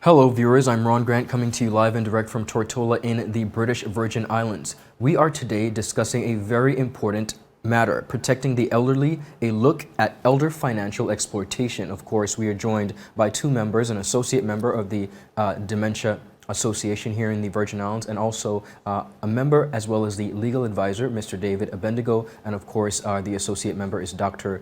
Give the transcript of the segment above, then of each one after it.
Hello viewers, I'm Ron Grant coming to you live and direct from Tortola in the British Virgin Islands. We are today discussing a very important matter, protecting the elderly, a look at elder financial exploitation. Of course, we are joined by two members, an associate member of the Dementia Association here in the Virgin Islands, and also a member as well as the legal advisor, Mr. David Abednego, and of course the associate member is Dr.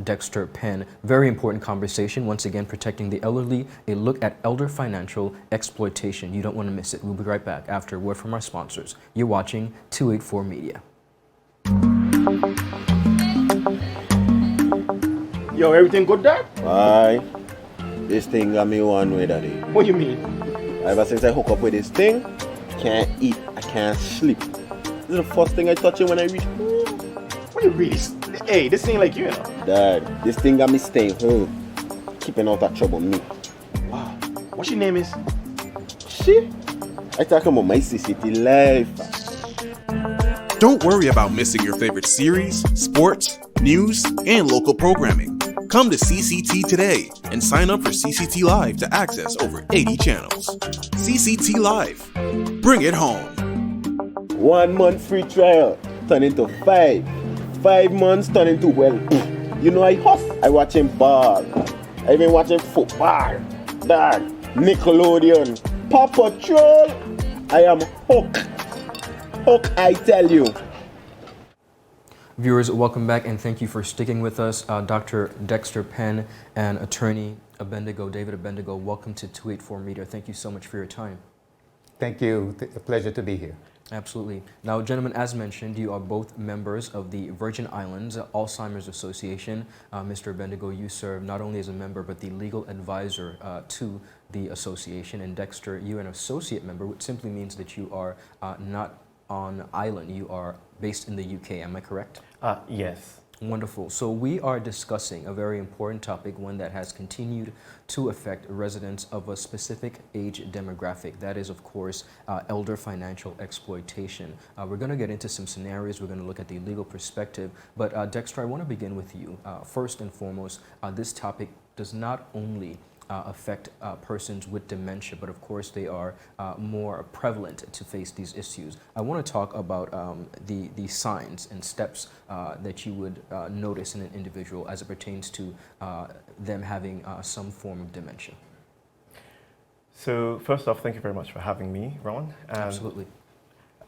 Dexter Penn. Very important conversation, once again, protecting the elderly, a look at elder financial exploitation. You don't want to miss it. We'll be right back after a word from our sponsors. You're watching 284 Media. Yo, everything good there? Aye. This thing got me one way, daddy. What do you mean? Ever since I hook up with this thing, can't eat, I can't sleep. This is the first thing I touch it when I reach home. What do you really? Hey, this thing like you know. Dad, this thing got me staying home, keeping out of trouble me. Wow. What your name is? Shit. I talking about my CCT life. Don't worry about missing your favorite series, sports, news, and local programming. Come to CCT today and sign up for CCT Live to access over 80 channels. CCT Live. Bring it home. 1 month free trial turn into 5. 5 months turn into, well, you know I hustle. I watching ball. I been watching football. Dad, Nickelodeon, Paw Patrol. I am hooked. Hook, I tell you. Viewers, welcome back and thank you for sticking with us. Dr. Dexter Penn and attorney Abednego, David Abednego, welcome to 284 Media. Thank you so much for your time. Thank you. A pleasure to be here. Absolutely. Now, gentlemen, as mentioned, you are both members of the Virgin Islands Alzheimer's Association. Mr. Abednego, you serve not only as a member, but the legal advisor to the association. And Dexter, you're an associate member, which simply means that you are not on island. You are based in the UK, am I correct? Yes. Wonderful. So we are discussing a very important topic, one that has continued to affect residents of a specific age demographic. That is, of course, elder financial exploitation. We're going to get into some scenarios. We're going to look at the legal perspective. But Dexter, I want to begin with you. First and foremost, this topic does not only affect persons with dementia, but of course they are more prevalent to face these issues. I want to talk about the signs and steps that you would notice in an individual as it pertains to them having some form of dementia. So first off, thank you very much for having me, Ron. Absolutely.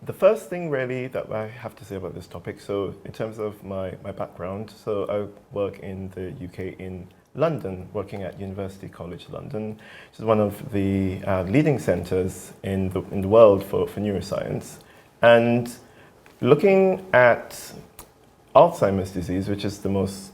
The first thing really that I have to say about this topic, so in terms of my background, so I work in the UK in London, working at University College London, which is one of the leading centres in the world for neuroscience. And looking at Alzheimer's disease, which is the most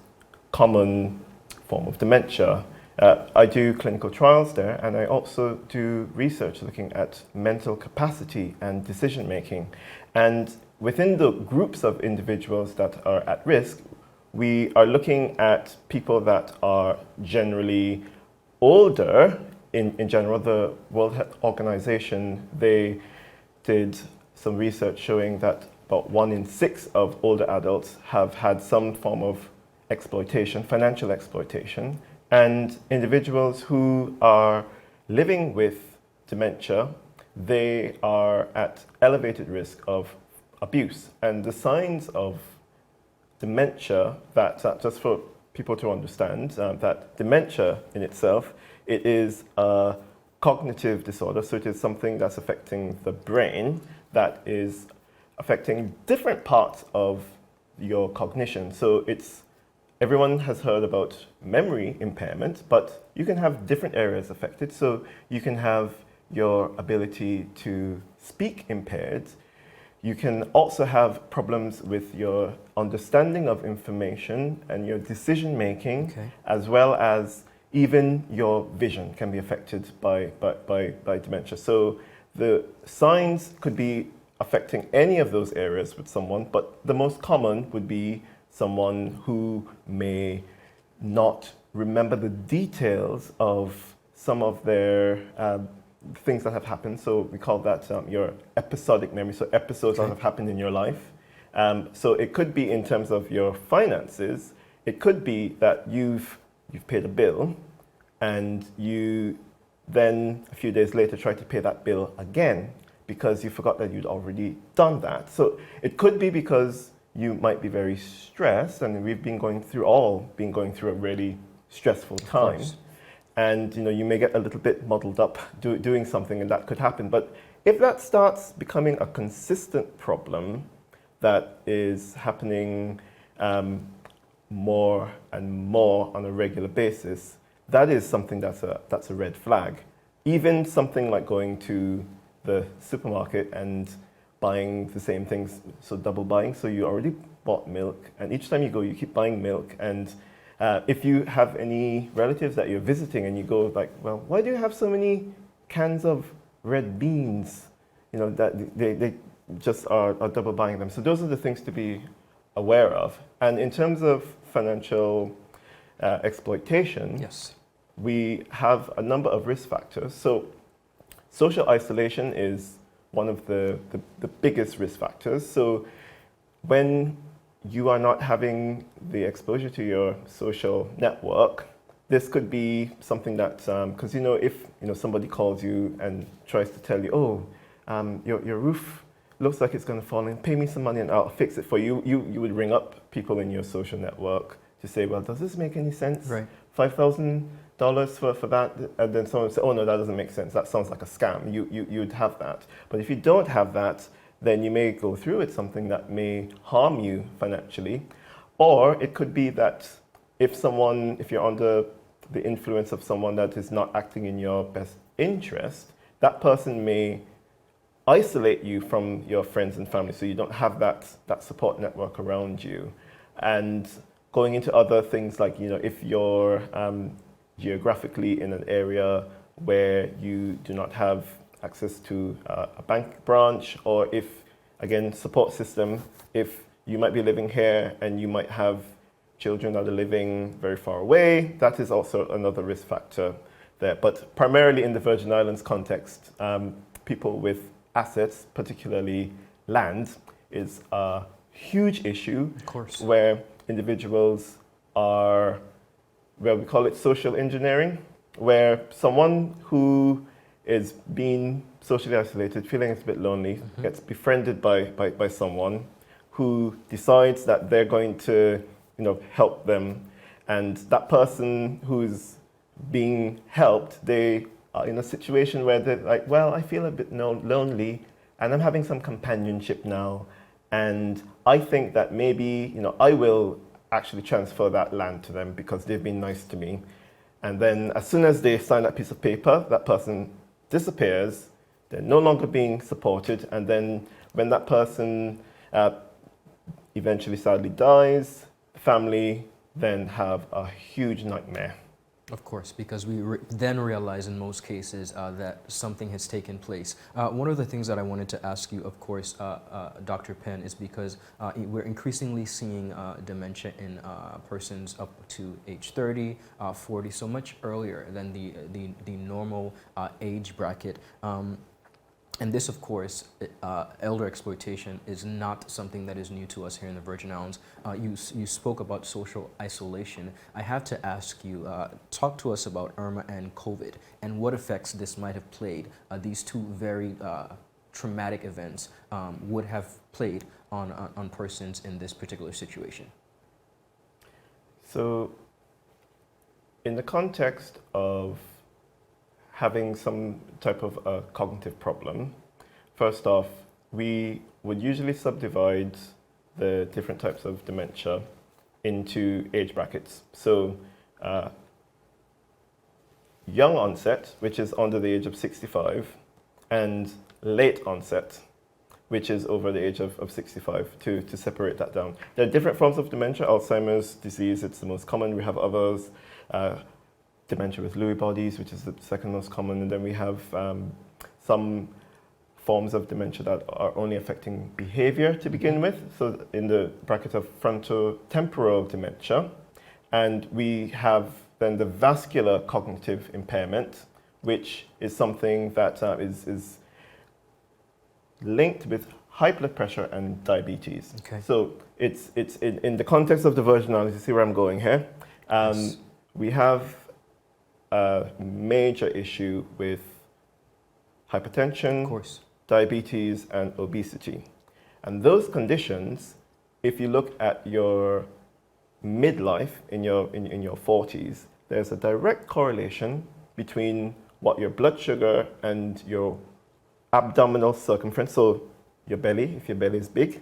common form of dementia, I do clinical trials there, and I also do research looking at mental capacity and decision making. And within the groups of individuals that are at risk, we are looking at people that are generally older. In general, the World Health Organization, they did some research showing that about 1 in 6 of older adults have had some form of exploitation, financial exploitation. And individuals who are living with dementia, they are at elevated risk of abuse. And the signs of dementia, that just for people to understand, that dementia in itself, it is a cognitive disorder, so it is something that's affecting the brain, that is affecting different parts of your cognition. So everyone has heard about memory impairment, but you can have different areas affected. So you can have your ability to speak impaired. You can also have problems with your understanding of information and your decision making, as well as even your vision can be affected by dementia. So the signs could be affecting any of those areas with someone, but the most common would be someone who may not remember the details of some of their things that have happened. So we call that your episodic memory. So episodes that have happened in your life. So it could be in terms of your finances. It could be that you've paid a bill and you then a few days later try to pay that bill again because you forgot that you'd already done that. So it could be because you might be very stressed, and we've been going through a really stressful time. And you may get a little bit muddled up doing something, and that could happen. But if that starts becoming a consistent problem that is happening more and more on a regular basis, that is something that's a red flag. Even something like going to the supermarket and buying the same things, so double buying. So you already bought milk, and each time you go, you keep buying milk. And if you have any relatives that you're visiting and you go like, well, why do you have so many cans of red beans? That they just are double buying them. So those are the things to be aware of. And in terms of financial exploitation, Yes. we have a number of risk factors. So social isolation is one of the biggest risk factors. So when you are not having the exposure to your social network, this could be something that, because if somebody calls you and tries to tell you, your roof looks like it's going to fall in, pay me some money and I'll fix it for you. You would ring up people in your social network to say, well, does this make any sense? Right. $5,000 for that, and then someone would say, oh no, that doesn't make sense. That sounds like a scam. You'd have that. But if you don't have that, then you may go through with something that may harm you financially. Or it could be that if you're under the influence of someone that is not acting in your best interest, that person may isolate you from your friends and family, so you don't have that support network around you. And going into other things like, if you're geographically in an area where you do not have access to a bank branch, or if, again, support system, if you might be living here and you might have children that are living very far away, that is also another risk factor there. But primarily in the Virgin Islands context, people with assets, particularly land, is a huge issue. Of course. Where individuals are, well, we call it social engineering, where someone who is being socially isolated, feeling it's a bit lonely, gets befriended by someone who decides that they're going to, help them. And that person who's being helped, they are in a situation where they're like, well, I feel a bit lonely and I'm having some companionship now. And I think that maybe, I will actually transfer that land to them because they've been nice to me. And then as soon as they sign that piece of paper, that person disappears, they're no longer being supported. And then when that person eventually sadly dies, the family then have a huge nightmare. Of course, because we then realize in most cases that something has taken place. One of the things that I wanted to ask you, of course, Dr. Penn, is because we're increasingly seeing dementia in persons up to age 30, 40, so much earlier than the normal age bracket. And this, of course, elder exploitation is not something that is new to us here in the Virgin Islands. You spoke about social isolation. I have to ask you, talk to us about Irma and COVID and what effects this might have played, these two very traumatic events would have played on persons in this particular situation. So in the context of having some type of a cognitive problem, first off, we would usually subdivide the different types of dementia into age brackets. So young onset, which is under the age of 65, and late onset, which is over the age of 65, to separate that down. There are different forms of dementia. Alzheimer's disease, it's the most common. We have others. Dementia with Lewy bodies, which is the second most common, and then we have some forms of dementia that are only affecting behavior to begin with, so in the bracket of frontotemporal dementia. And we have then the vascular cognitive impairment, which is something that is linked with high blood pressure and diabetes. Okay. So it's in the context of the Virgin Islands, you see where I'm going here. Yes. We have a major issue with hypertension, Of course. diabetes, and obesity. And those conditions, if you look at your midlife in your 40s, there's a direct correlation between what your blood sugar and your abdominal circumference, so your belly, if your belly is big,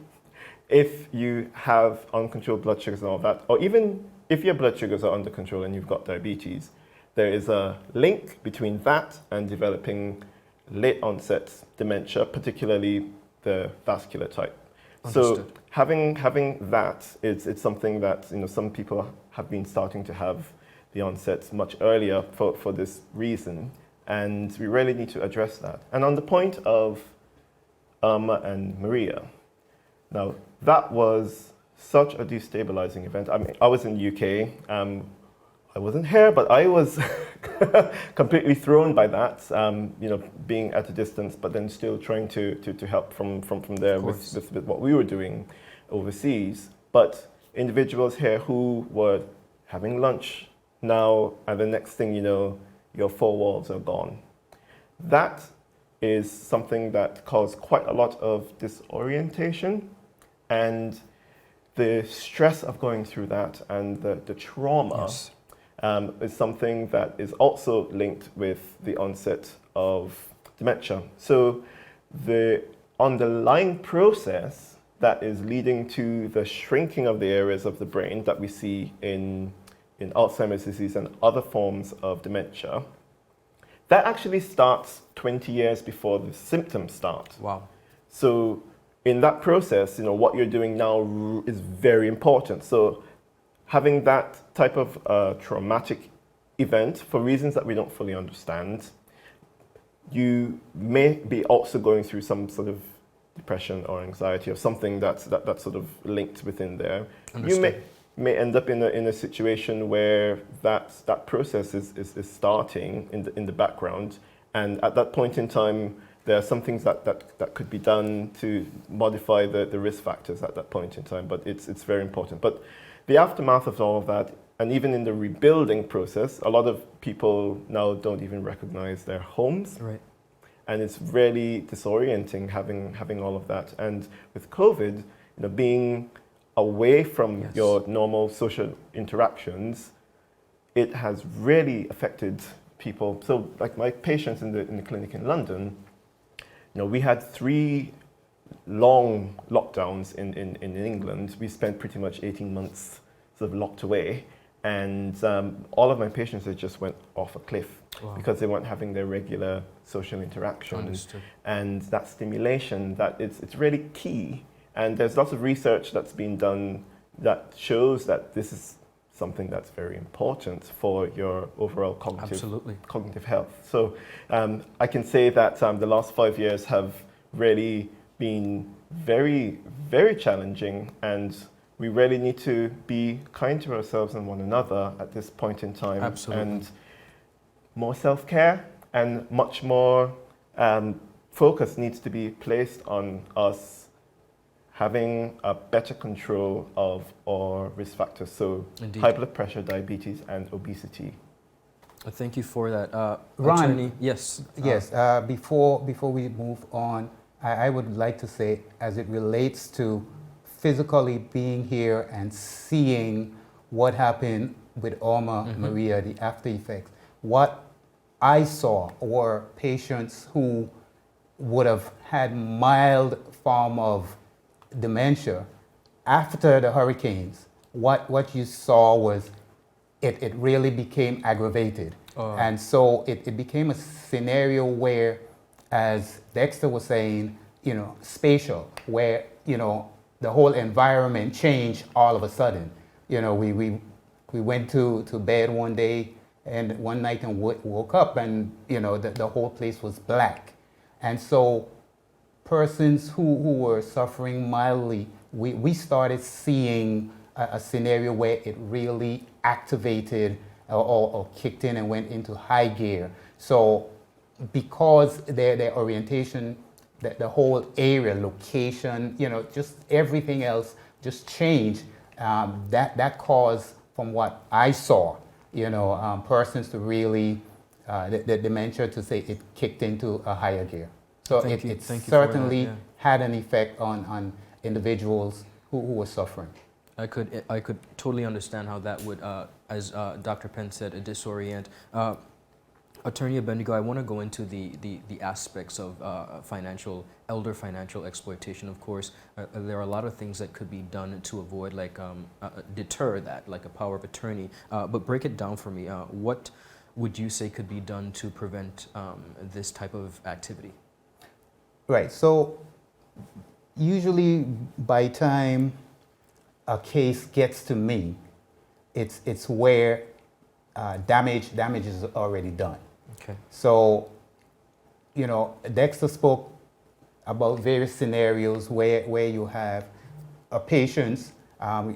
if you have uncontrolled blood sugars and all that, or even if your blood sugars are under control and you've got diabetes, there is a link between that and developing late onset dementia, particularly the vascular type. Understood. So having that, it's something that some people have been starting to have the onset much earlier for this reason, and we really need to address that. And on the point of Irma and Maria, now that was such a destabilizing event. I mean, I was in the UK. I wasn't here, but I was completely thrown by that. Being at a distance, but then still trying to help from there with what we were doing overseas. But individuals here who were having lunch now, and the next thing you know, your four walls are gone. That is something that caused quite a lot of disorientation, and the stress of going through that and the trauma. Yes. Is something that is also linked with the onset of dementia. So the underlying process that is leading to the shrinking of the areas of the brain that we see in Alzheimer's disease and other forms of dementia, that actually starts 20 years before the symptoms start. Wow. So in that process, what you're doing now is very important. So having that type of traumatic event, for reasons that we don't fully understand, you may be also going through some sort of depression or anxiety or something that's sort of linked within there. Understood. You may end up in a situation where that process is starting in the background, and at that point in time, there are some things that could be done to modify the risk factors at that point in time, but it's very important. But the aftermath of all of that, and even in the rebuilding process, a lot of people now don't even recognize their homes. Right. And it's really disorienting having all of that. And with COVID, being away from Yes. your normal social interactions, it has really affected people. So like my patients in the clinic in London, we had 3 long lockdowns in England. We spent pretty much 18 months sort of locked away, and all of my patients, they just went off a cliff. Wow. Because they weren't having their regular social interaction. Understood. And that stimulation, that it's really key. And there's lots of research that's been done that shows that this is something that's very important for your overall cognitive health. So I can say that the last 5 years have really been very, very challenging, and we really need to be kind to ourselves and one another at this point in time. Absolutely. And more self-care and much more focus needs to be placed on us having a better control of our risk factors, so Indeed. high blood pressure, diabetes, and obesity. Thank you for that. Ronn. Attorney, yes. Yes, before we move on, I would like to say, as it relates to physically being here and seeing what happened with Irma Maria, the after effects, what I saw were patients who would have had mild form of dementia after the hurricanes. What you saw was it really became aggravated. And so it became a scenario where, as Dexter was saying, spatial, where, the whole environment changed all of a sudden. We went to bed one day and one night and woke up, and, the whole place was black. And so persons who were suffering mildly, we started seeing a scenario where it really activated or kicked in and went into high gear. So because their orientation, the whole area, location, just everything else just changed, that caused, from what I saw, persons to really, the dementia to say it kicked into a higher gear. So Thank you it for that, certainly yeah. had an effect on individuals who were suffering. I could totally understand how that would, as Dr. Penn said, disorient. Attorney Abednego, I want to go into the aspects of elder financial exploitation. Of course, there are a lot of things that could be done to avoid, like deter that, like a power of attorney. But break it down for me. What would you say could be done to prevent this type of activity? Right. So usually by time a case gets to me, it's where damage is already done. Okay. So, Dexter spoke about various scenarios where you have a patient,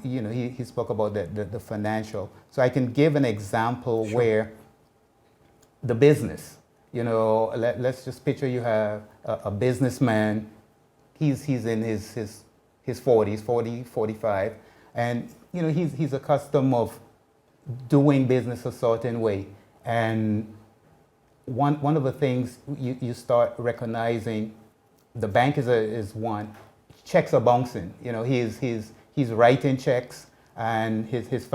he spoke about the financial. So I can give an example where the business, let's just picture you have a businessman, he's in his 40s, 40, 45, and he's accustomed of doing business a certain way. And one of the things you start recognizing, the bank is one, checks are bouncing. He's writing checks, and his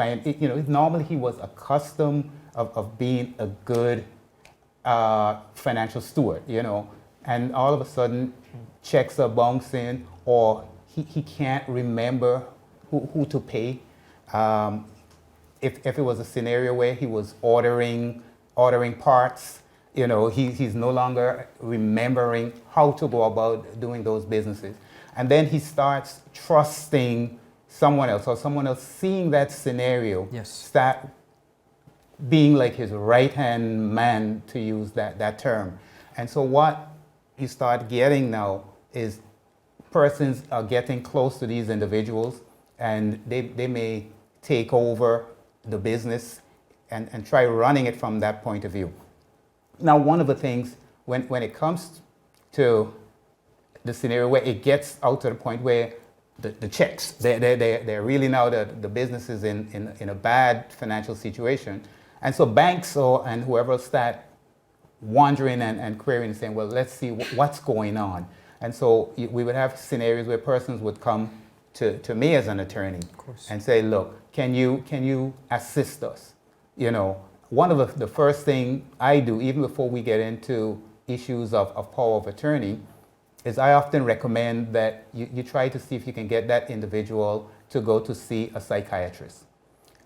normally he was accustomed of being a good financial steward, and all of a sudden checks are bouncing, or he can't remember who to pay. If it was a scenario where he was ordering parts, he's no longer remembering how to go about doing those businesses. And then he starts trusting someone else, or someone else seeing that scenario, Yes. start being like his right-hand man, to use that term. And so what you start getting now is persons are getting close to these individuals, and they may take over the business and try running it from that point of view. Now, one of the things, when it comes to the scenario where it gets out to the point where the checks, they're really now the business is in a bad financial situation. And so banks and whoever start wandering and querying and saying, well, let's see what's going on. And so we would have scenarios where persons would come to me as an attorney and say, look, can you assist us? One of the first thing I do, even before we get into issues of power of attorney, is I often recommend that you try to see if you can get that individual to go to see a psychiatrist.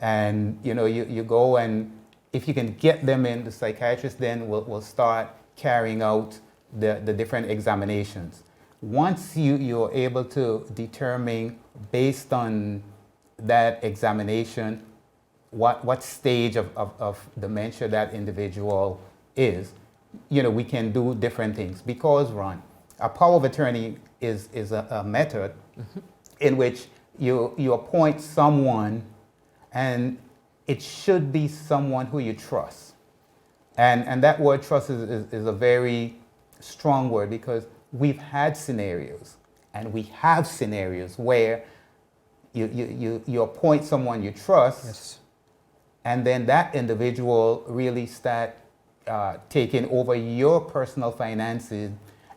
And you go, and if you can get them in, the psychiatrist then will start carrying out the different examinations. Once you're able to determine, based on that examination, what stage of dementia that individual is, we can do different things. Because, Ron, a power of attorney is a method in which you appoint someone, and it should be someone who you trust. And that word trust is a very strong word, because we've had scenarios, and we have scenarios where you appoint someone you trust, Yes. and then that individual really start taking over your personal finances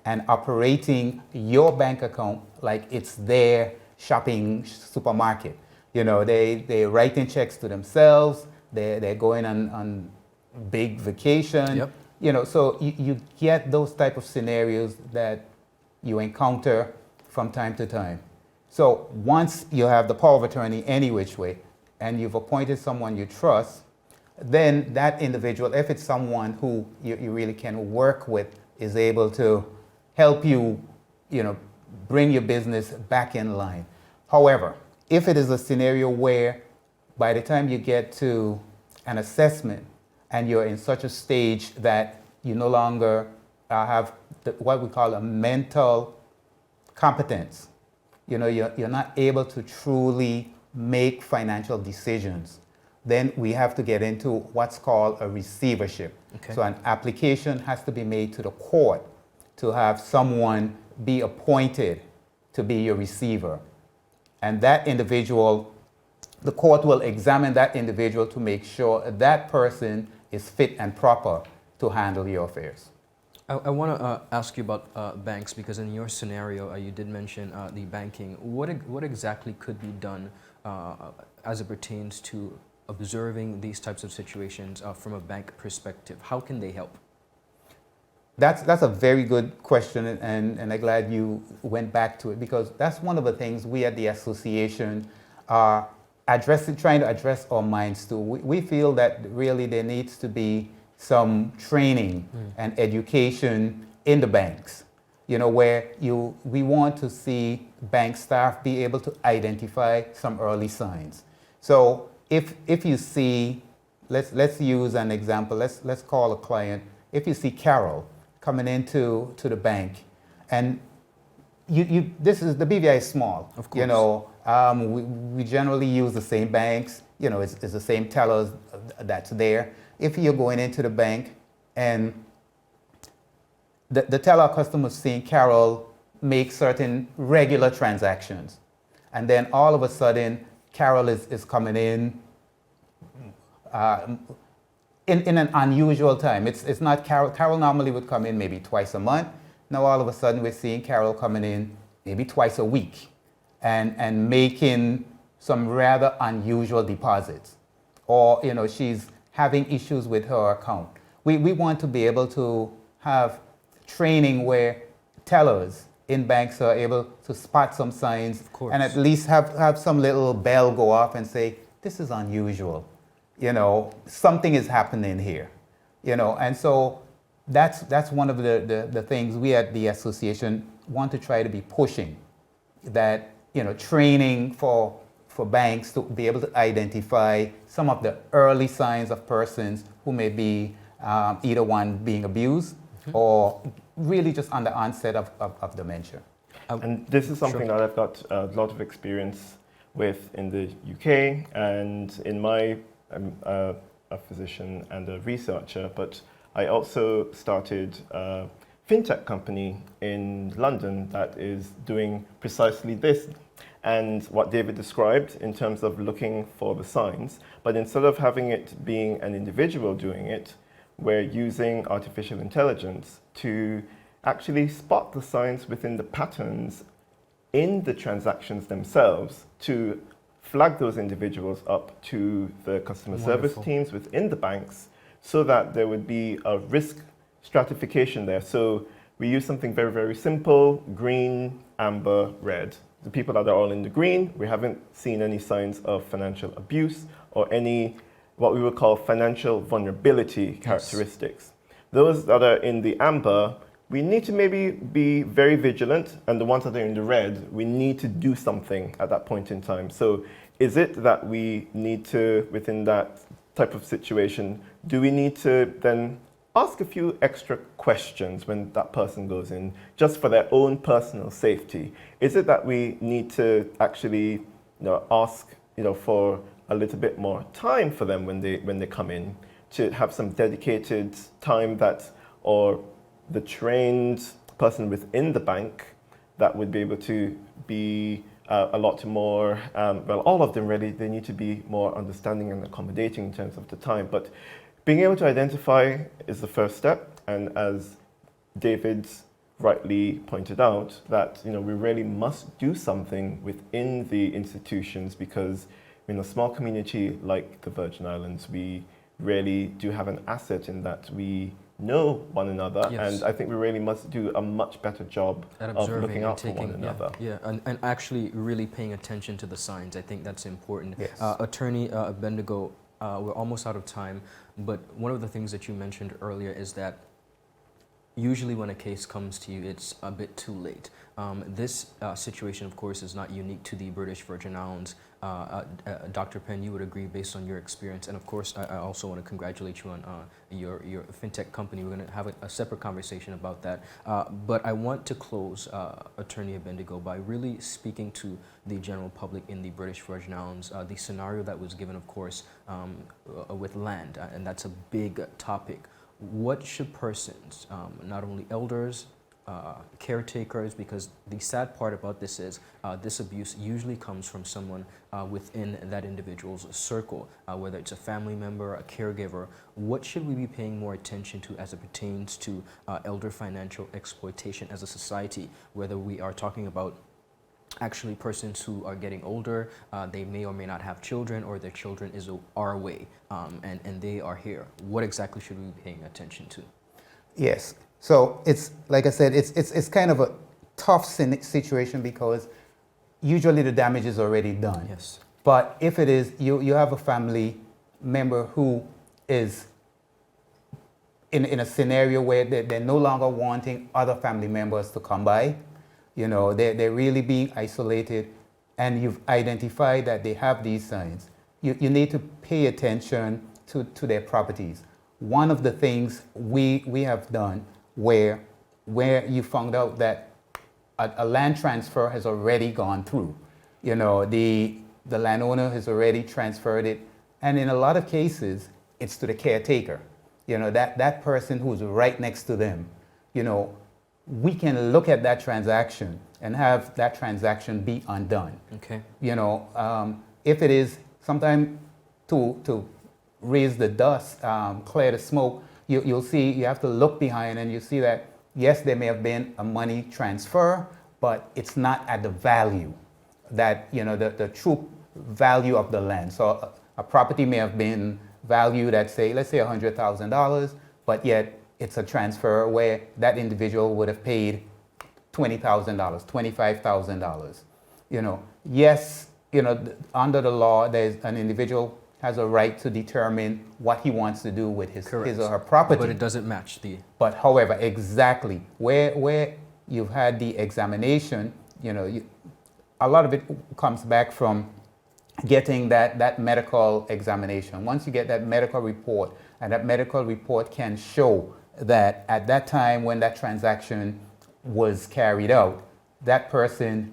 and operating your bank account like it's their shopping supermarket. They're writing checks to themselves, they're going on big vacation. Yep. So you get those type of scenarios that you encounter from time to time. So once you have the power of attorney any which way, and you've appointed someone you trust, then that individual, if it's someone who you really can work with, is able to help you, bring your business back in line. However, if it is a scenario where by the time you get to an assessment and you're in such a stage that you no longer have what we call a mental competence, you're not able to truly make financial decisions, then we have to get into what's called a receivership. Okay. So an application has to be made to the court to have someone be appointed to be your receiver. And that individual the court will examine that individual to make sure that person is fit and proper to handle your affairs. I want to ask you about banks, because in your scenario, you did mention the banking. What exactly could be done as it pertains to observing these types of situations from a bank perspective? How can they help? That's a very good question, and I'm glad you went back to it, because that's one of the things we at the association are trying to address our minds to. We feel that really there needs to be some training and education in the banks, where we want to see bank staff be able to identify some early signs. So if you see, let's use an example. Let's call a client. If you see Carol coming into the bank, and this is the BVI is small. Of course. We generally use the same banks. It's the same tellers that's there. If you're going into the bank and the teller customer is seeing Carol make certain regular transactions, and then all of a sudden Carol is coming in an unusual time. It's not Carol. Carol normally would come in maybe twice a month. Now all of a sudden we're seeing Carol coming in maybe twice a week and making some rather unusual deposits. Or she's having issues with her account. We want to be able to have training where tellers in banks are able to spot some signs and at least have some little bell go off and say, this is unusual. Something is happening here. And so that's one of the things we at the association want to try to be pushing, that training for banks to be able to identify some of the early signs of persons who may be either one being abused or really just on the onset of dementia. And this is something that I've got a lot of experience with in the UK, and in I'm a physician and a researcher, but I also started a fintech company in London that is doing precisely this. And what David described in terms of looking for the signs, but instead of having it being an individual doing it, we're using artificial intelligence to actually spot the signs within the patterns in the transactions themselves to flag those individuals up to the customer service teams within the banks so that there would be a risk stratification there. So we use something very, very simple: green, amber, red. The people that are all in the green, we haven't seen any signs of financial abuse or any what we would call financial vulnerability characteristics. Those that are in the amber, we need to maybe be very vigilant, and the ones that are in the red, we need to do something at that point in time. So is it that we need to, within that type of situation, do we need to then ask a few extra questions when that person goes in, just for their own personal safety? Is it that we need to actually ask for a little bit more time for them when they come in, to have some dedicated time that, or the trained person within the bank that would be able to be a lot more, all of them really, they need to be more understanding and accommodating in terms of the time. But being able to identify is the first step. And as David rightly pointed out, that we really must do something within the institutions, because in a small community like the Virgin Islands, we really do have an asset in that we know one another, and I think we really must do a much better job of looking out for one another. And actually really paying attention to the signs. I think that's important. Yes. Attorney Abednego, we're almost out of time, but one of the things that you mentioned earlier is that usually when a case comes to you, it's a bit too late. This situation, of course, is not unique to the British Virgin Islands. Dr. Penn, you would agree based on your experience. And of course, I also want to congratulate you on your fintech company. We're going to have a separate conversation about that. But I want to close, Attorney Abednego, by really speaking to the general public in the British Virgin Islands. The scenario that was given, of course, with land, and that's a big topic. What should persons, not only elders, caretakers, because the sad part about this is this abuse usually comes from someone within that individual's circle, whether it's a family member, a caregiver. What should we be paying more attention to as it pertains to elder financial exploitation as a society, whether we are talking about actually persons who are getting older, they may or may not have children, or their children are away, and they are here. What exactly should we be paying attention to? Yes. So it's, like I said, it's kind of a tough situation because usually the damage is already done. Yes. But if it is, you have a family member who is in a scenario where they're no longer wanting other family members to come by, you know, they're really being isolated, and you've identified that they have these signs, you need to pay attention to their properties. One of the things we have done where you found out that a land transfer has already gone through, you know, the landowner has already transferred it, and in a lot of cases, it's to the caretaker, you know, that person who's right next to them, you know. We can look at that transaction and have that transaction be undone. Okay. You know, if it is sometime to raise the dust, clear the smoke, you'll see, you have to look behind and you see that, yes, there may have been a money transfer, but it's not at the value that, you know, the true value of the land. So a property may have been valued at, say, let's say $100,000, but yet it's a transfer where that individual would have paid $20,000, $25,000. You know, yes, you know, under the law, there's an individual has a right to determine what he wants to do with his or her property. But it doesn't match the... But however, exactly, where you've had the examination, you know, a lot of it comes back from getting that medical examination. Once you get that medical report, and that medical report can show that at that time when that transaction was carried out, that person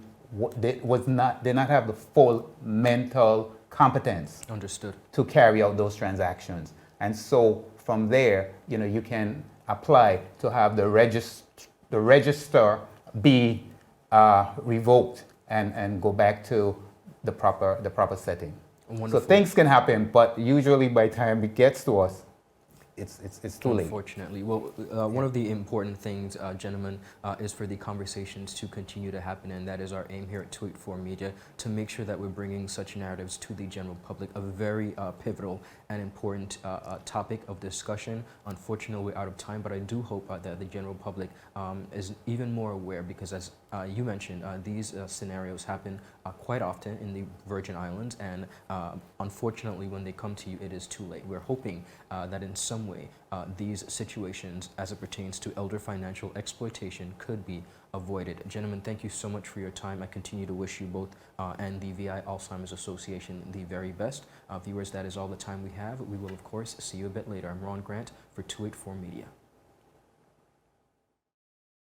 did not have the full mental competence. Understood. To carry out those transactions. And so from there, you know, you can apply to have the register be revoked and go back to the proper setting. Wonderful. So things can happen, but usually by the time it gets to us, it's too late. Unfortunately. Well, one of the important things, gentlemen, is for the conversations to continue to happen, and that is our aim here at 284 Media, to make sure that we're bringing such narratives to the general public, a very pivotal and important topic of discussion. Unfortunately, we're out of time, but I do hope that the general public is even more aware, because as you mentioned, these scenarios happen quite often in the Virgin Islands, and unfortunately, when they come to you, it is too late. We're hoping that in some way, these situations, as it pertains to elder financial exploitation, could be avoided. Gentlemen, thank you so much for your time. I continue to wish you both and the VI Alzheimer's Association the very best. Viewers, that is all the time we have. We will, of course, see you a bit later. I'm Ron Grant for 284 Media.